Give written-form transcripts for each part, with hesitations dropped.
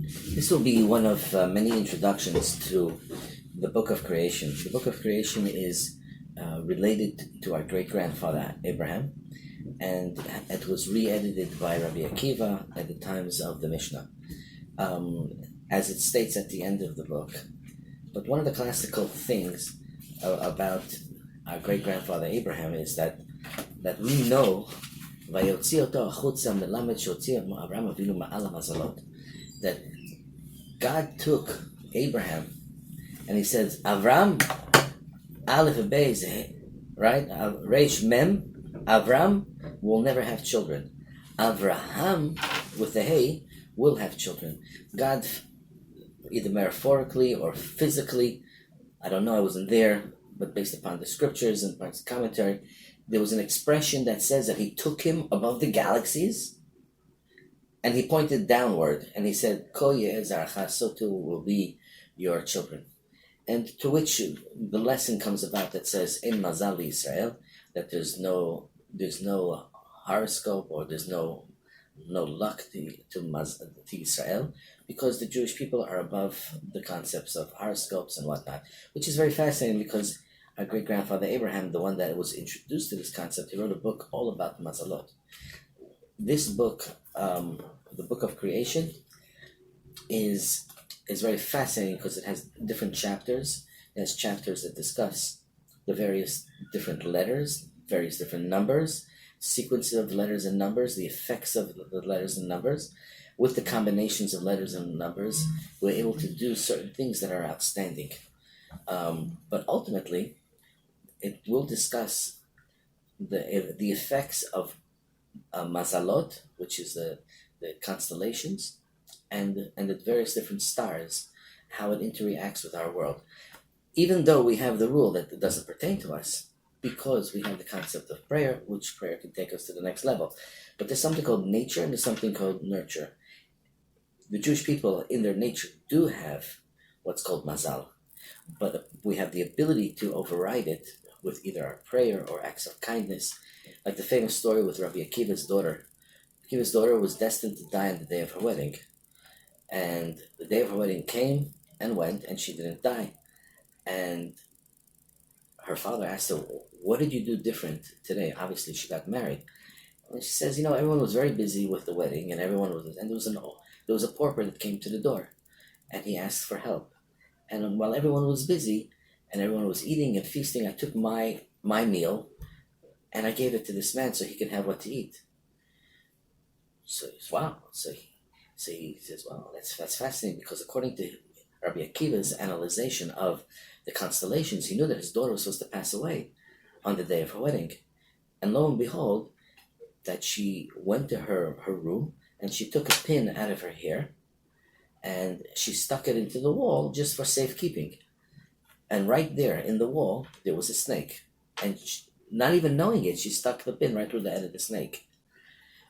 This will be one of many introductions to the Book of Creation. The Book of Creation is related to our great-grandfather Abraham, and it was re-edited by Rabbi Akiva at the times of the Mishnah, as it states at the end of the book. But one of the classical things about our great-grandfather Abraham is that we know that God took Abraham and he says, Avram, Aleph Beis, right? Reish Mem, Avram will never have children. Avraham, with the Hey, will have children. God, either metaphorically or physically, I don't know, I wasn't there, but based upon the scriptures and parts of commentary, there was an expression that says that he took him above the galaxies and he pointed downward and he said, Ko ye'ezarcha, so too will be your children. And to which the lesson comes about that says, in Mazal Israel, that there's no horoscope or there's no luck to Israel, because the Jewish people are above the concepts of horoscopes and whatnot, which is very fascinating because our great-grandfather Abraham, the one that was introduced to this concept, he wrote a book all about Mazalot. This book, the Book of Creation, is very fascinating because it has different chapters. It has chapters that discuss the various different letters, various different numbers, sequences of letters and numbers, the effects of the letters and numbers. With the combinations of letters and numbers, we're able to do certain things that are outstanding. But ultimately, it will discuss the effects of Mazalot, which is the constellations, and the various different stars, how it interacts with our world. Even though we have the rule that it doesn't pertain to us, because we have the concept of prayer, which prayer can take us to the next level. But there's something called nature and there's something called nurture. The Jewish people, in their nature, do have what's called mazal, but we have the ability to override it with either our prayer or acts of kindness, like the famous story with Rabbi Akiva's daughter. Akiva's daughter was destined to die on the day of her wedding, and the day of her wedding came and went, and she didn't die. And her father asked her, what did you do different today? Obviously, she got married. And she says, everyone was very busy with the wedding, and there was a pauper that came to the door, and he asked for help. And while everyone was busy, and everyone was eating and feasting, I took my meal, and I gave it to this man so he can have what to eat. So he says, wow. So he says, wow, that's fascinating, because according to Rabbi Akiva's analyzation of the constellations, he knew that his daughter was supposed to pass away on the day of her wedding. And lo and behold, that she went to her room and she took a pin out of her hair and she stuck it into the wall just for safekeeping. And right there in the wall, there was a snake. And not even knowing it, she stuck the pin right through the head of the snake.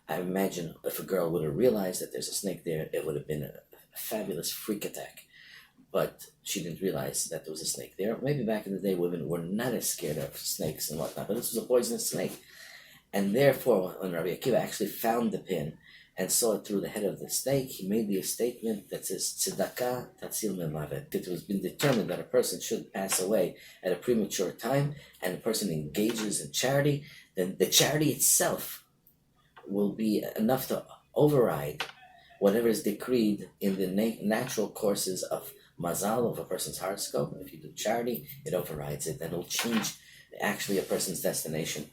I imagine if a girl would have realized that there's a snake there, it would have been a fabulous freak attack. But she didn't realize that there was a snake there. Maybe back in the day, women were not as scared of snakes and whatnot, but this was a poisonous snake. And therefore, when Rabbi Akiva actually found the pin and saw it through the head of the snake, he made the statement that says, Tzedakah tatzil me'mavet. It was been determined that a person should pass away at a premature time, and a person engages in charity, then the charity itself will be enough to override whatever is decreed in the natural courses of mazal, of a person's horoscope. If you do charity, it overrides it, and it'll change actually a person's destination.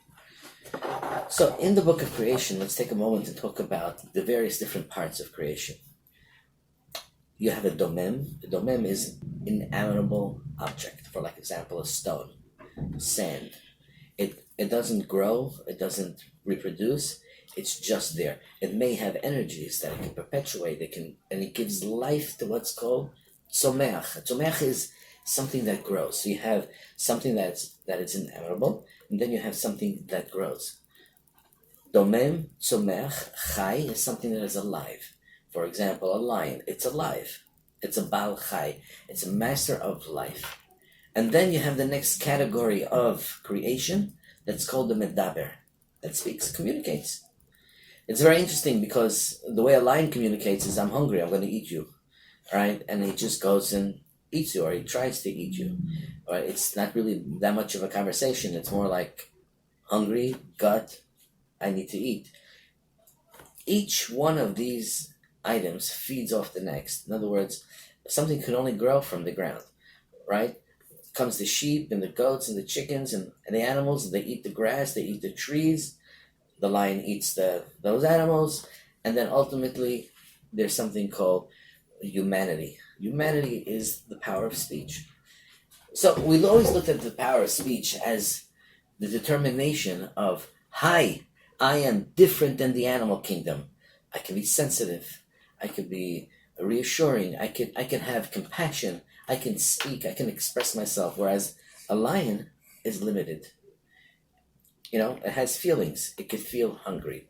So in the Book of Creation, let's take a moment and talk about the various different parts of creation. You have a domem. The domem is an inanimable object, for like example, a stone, sand. It doesn't grow, it doesn't reproduce, it's just there. It may have energies that it can perpetuate, and it gives life to what's called tzomeach. Tzomeach is something that grows. So you have something that is inanimable, and then you have something that grows. Domem, tzomeach, chai is something that is alive. For example, a lion, it's alive. It's a Baal Chai. It's a master of life. And then you have the next category of creation that's called the Medaber, that speaks, communicates. It's very interesting because the way a lion communicates is, I'm hungry, I'm going to eat you. right? And he just goes and eats you, or he tries to eat you. Right? It's not really that much of a conversation. It's more like hungry, gut, I need to eat. Each one of these items feeds off the next. In other words, something can only grow from the ground, right? Comes the sheep and the goats and the chickens and the animals, they eat the grass, they eat the trees, the lion eats those animals, and then ultimately there's something called humanity. Humanity is the power of speech. So we've always looked at the power of speech as the determination of, hi, I am different than the animal kingdom. I can be sensitive. I can be reassuring. I can have compassion. I can speak. I can express myself. Whereas a lion is limited. It has feelings. It could feel hungry,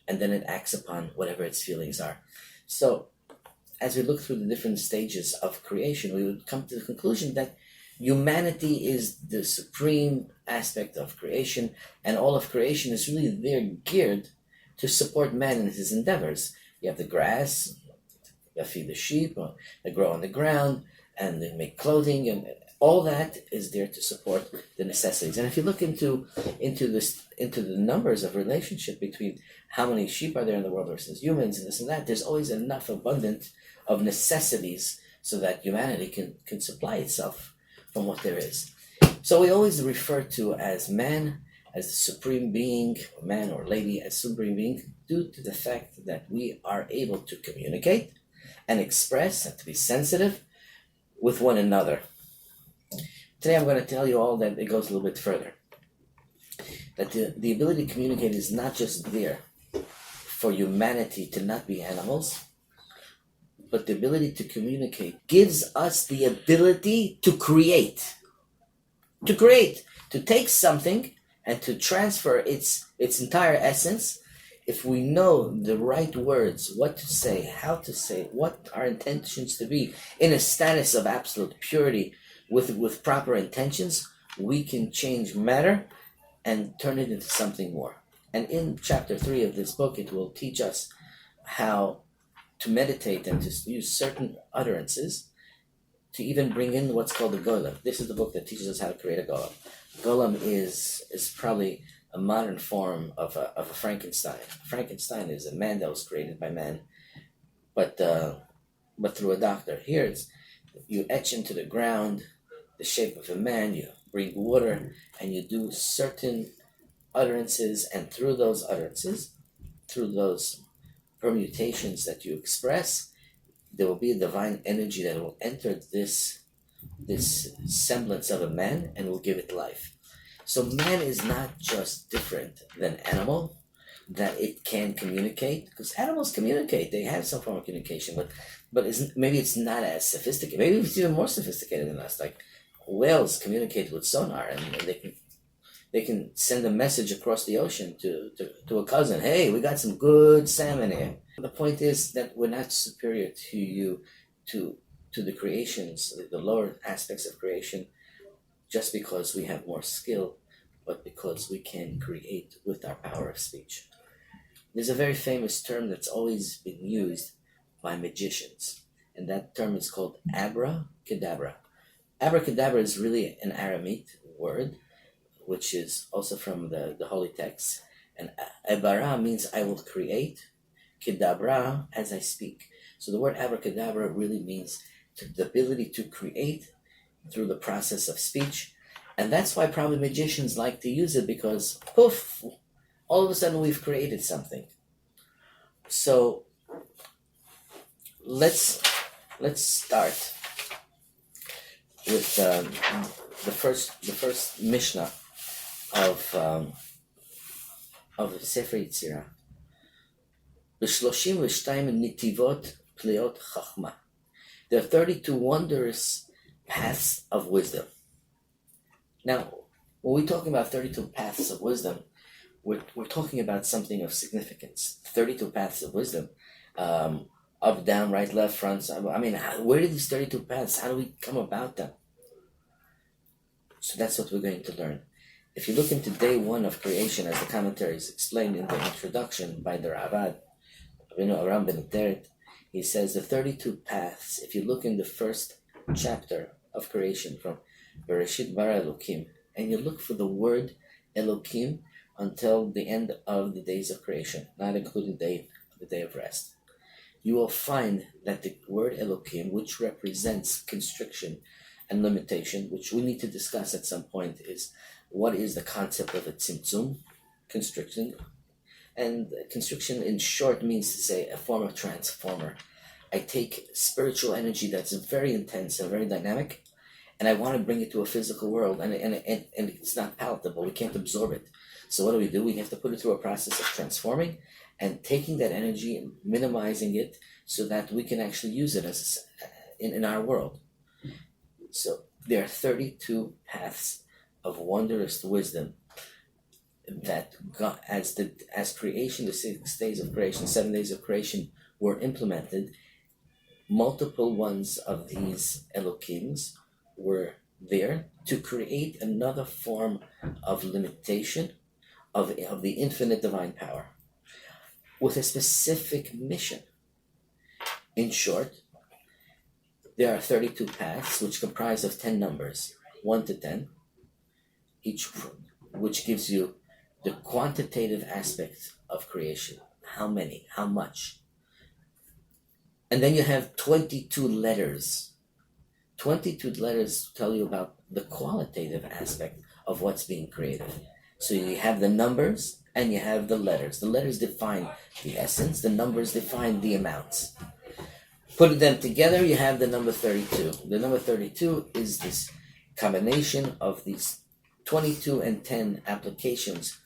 and then it acts upon whatever its feelings are. So, as we look through the different stages of creation, we would come to the conclusion that humanity is the supreme aspect of creation, and all of creation is really there geared to support man in his endeavors. You have the grass, you feed the sheep, they grow on the ground, and they make clothing, and all that is there to support the necessities. And if you look into the numbers of relationship between how many sheep are there in the world versus humans and this and that, there's always enough abundant of necessities so that humanity can supply itself from what there is. So we always refer to as man as the supreme being, man or lady as supreme being, due to the fact that we are able to communicate and express and to be sensitive with one another. Today I'm going to tell you all that it goes a little bit further. That the ability to communicate is not just there for humanity to not be animals, but the ability to communicate gives us the ability to create. To take something and to transfer its entire essence. If we know the right words, what to say, how to say, what our intentions to be, in a status of absolute purity, with proper intentions, we can change matter and turn it into something more. And in chapter 3 of this book, it will teach us how to meditate and to use certain utterances to even bring in what's called the golem. This is the book that teaches us how to create a golem. Golem is probably a modern form of a Frankenstein. Frankenstein is a man that was created by man, but through a doctor. Here you etch into the ground the shape of a man, you bring water, and you do certain utterances, and through those utterances, through those permutations that you express, there will be a divine energy that will enter this semblance of a man and will give it life. So man is not just different than animal, that it can communicate, because animals communicate, they have some form of communication, but maybe it's not as sophisticated. Maybe it's even more sophisticated than us. Like whales communicate with sonar, and they can send a message across the ocean to a cousin. Hey, we got some good salmon here. The point is that we're not superior to you, to the creations, the lower aspects of creation, just because we have more skill, but because we can create with our power of speech. There's a very famous term that's always been used by magicians, and that term is called abracadabra. Abracadabra is really an Aramaic word, which is also from the holy text. And abara means I will create, kedabra, as I speak. So the word abracadabra really means the ability to create through the process of speech. And that's why probably magicians like to use it, because poof, all of a sudden we've created something. So let's start with the first Mishnah of Sefer Yetzirah. ב-32 נתיבות פלאות חכמה. There are 32 wondrous paths of wisdom. Now, when we're talking about 32 paths of wisdom, we're talking about something of significance. 32 paths of wisdom. Up, down, right, left, front. I mean, where did these 32 paths, how do we come about them? So that's what we're going to learn. If you look into day 1 of creation, as the commentaries explained in the introduction by the Ravad, Aram Ben Teret, He says the 32 paths, if you look in the first chapter of creation from Bereshit bara Elokim, and you look for the word Elokim until the end of the days of creation, not including the day of rest, you will find that the word Elokim, which represents constriction and limitation, which we need to discuss at some point, is what is the concept of a tzimtzum, constriction. And constriction in short means to say a form of transformer. I take spiritual energy that's very intense and very dynamic, and I want to bring it to a physical world, and it's not palatable. We can't absorb it. So what do? We have to put it through a process of transforming and taking that energy and minimizing it so that we can actually use it as in our world. So there are 32 paths of wondrous wisdom that God, as creation, the 6 days of creation, 7 days of creation were implemented. Multiple ones of these Elokims were there to create another form of limitation of the infinite divine power with a specific mission. In short, there are 32 paths which comprise of 10 numbers, 1 to 10, each which gives you the quantitative aspect of creation. How many? How much? And then you have 22 letters. 22 letters tell you about the qualitative aspect of what's being created. So you have the numbers and you have the letters. The letters define the essence, the numbers define the amounts. Put them together, you have the number 32. The number 32 is this combination of these 22 and 10 applications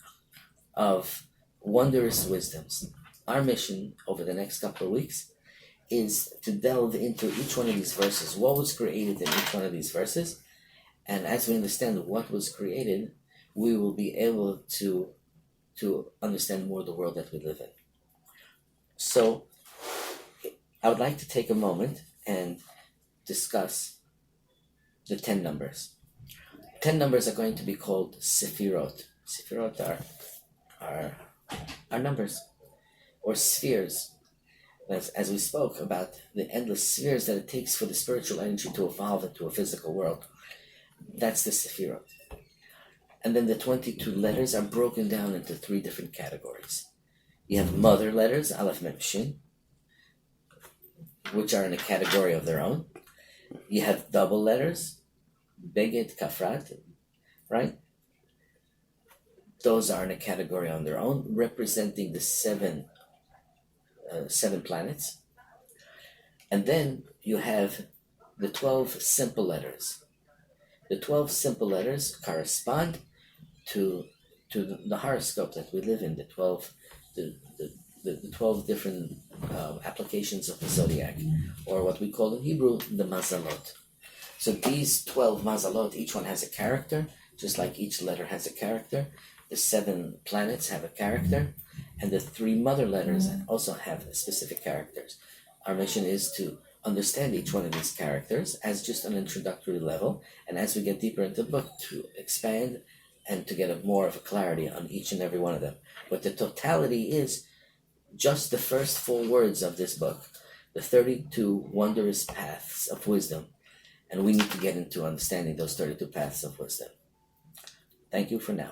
of wondrous wisdoms. Our mission over the next couple of weeks is to delve into each one of these verses, what was created in each one of these verses, and as we understand what was created, we will be able to understand more the world that we live in. So I would like to take a moment and discuss the 10 numbers. 10 numbers are going to be called Sefirot. Sefirot are numbers or spheres. As we spoke about the endless spheres that it takes for the spiritual energy to evolve into a physical world. That's the Sefirot. And then the 22 letters are broken down into 3 different categories. You have mother letters, Aleph Mem Shin, which are in a category of their own. You have double letters, Beged, Kafrat, right? Those are in a category on their own, representing the seven planets. And then you have the 12 simple letters. The 12 simple letters correspond to the horoscope that we live in, the 12 different applications of the zodiac, or what we call in Hebrew the mazalot. So these 12 mazalot, each one has a character, just like each letter has a character. The 7 planets have a character, and the 3 mother letters also have specific characters. Our mission is to understand each one of these characters as just an introductory level, and as we get deeper into the book, to expand and to get more of a clarity on each and every one of them. But the totality is just the first 4 words of this book, the 32 wondrous paths of wisdom, and we need to get into understanding those 32 paths of wisdom. Thank you for now.